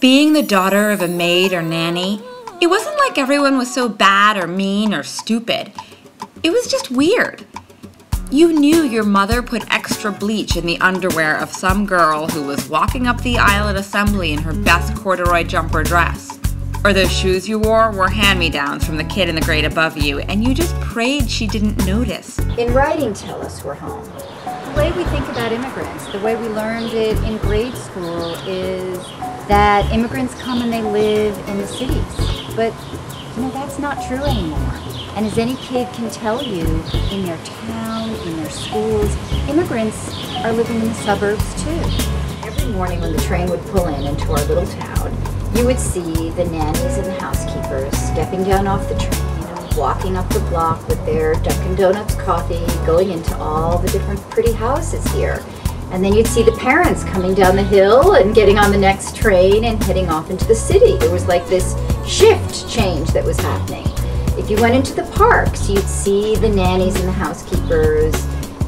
Being the daughter of a maid or nanny, it wasn't like everyone was so bad or mean or stupid. It was just weird. You knew your mother put extra bleach in the underwear of some girl who was walking up the aisle at assembly in her best corduroy jumper dress. Or those shoes you wore were hand-me-downs from the kid in the grade above you, and you just prayed she didn't notice. In writing, tell us we're home. The way we think about immigrants, the way we learned it in grade school, is that immigrants come and they live in the cities. But, you know, that's not true anymore. And as any kid can tell you, in their town, in their schools, immigrants are living in the suburbs too. Every morning when the train would pull in into our little town, you would see the nannies and the housekeepers stepping down off the train and walking up the block with their Dunkin' Donuts coffee, going into all the different pretty houses here. And then you'd see the parents coming down the hill and getting on the next train and heading off into the city. There was like this shift change that was happening. If you went into the parks, you'd see the nannies and the housekeepers,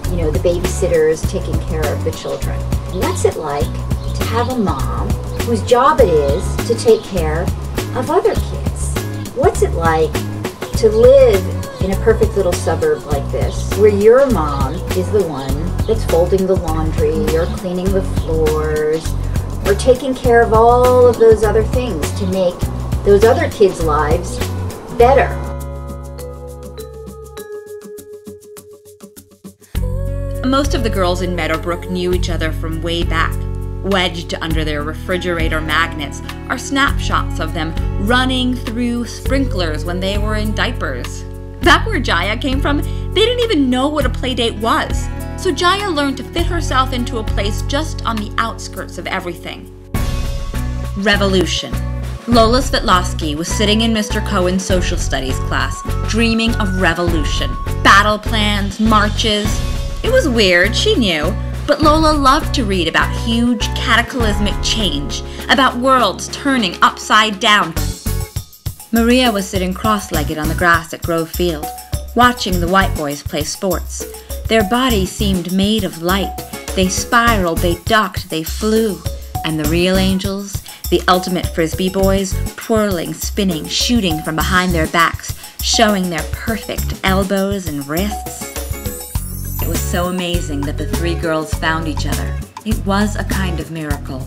you know, the babysitters taking care of the children. What's it like to have a mom whose job it is to take care of other kids? What's it like to live in a perfect little suburb like this, where your mom is the one that's folding the laundry or cleaning the floors or taking care of all of those other things to make those other kids' lives better? Most of the girls in Meadowbrook knew each other from way back. Wedged under their refrigerator magnets are snapshots of them running through sprinklers when they were in diapers. Back where Jaya came from, they didn't even know what a playdate was. So Jaya learned to fit herself into a place just on the outskirts of everything. Revolution. Lola Svetlovsky was sitting in Mr. Cohen's social studies class, dreaming of revolution. Battle plans, marches. It was weird, she knew. But Lola loved to read about huge cataclysmic change, about worlds turning upside down. Maria was sitting cross-legged on the grass at Grove Field, watching the white boys play sports. Their bodies seemed made of light. They spiraled, they ducked, they flew. And the real angels, the ultimate frisbee boys, twirling, spinning, shooting from behind their backs, showing their perfect elbows and wrists. It was so amazing that the three girls found each other. It was a kind of miracle.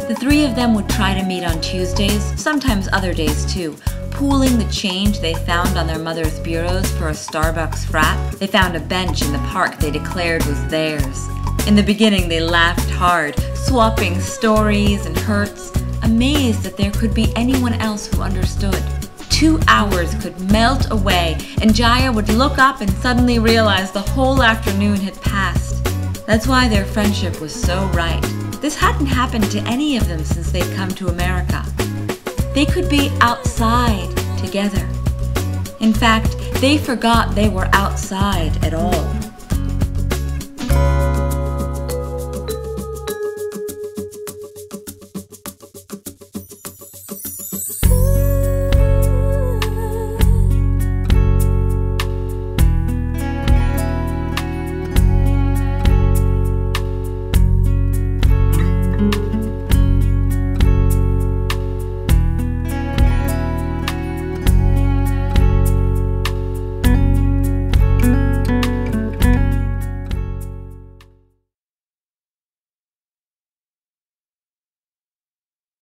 The three of them would try to meet on Tuesdays, sometimes other days too, pooling the change they found on their mother's bureaus for a Starbucks frat. They found a bench in the park they declared was theirs. In the beginning they laughed hard, swapping stories and hurts, amazed that there could be anyone else who understood. 2 hours could melt away, and Jaya would look up and suddenly realize the whole afternoon had passed. That's why their friendship was so right. This hadn't happened to any of them since they'd come to America. They could be outside together. In fact, they forgot they were outside at all.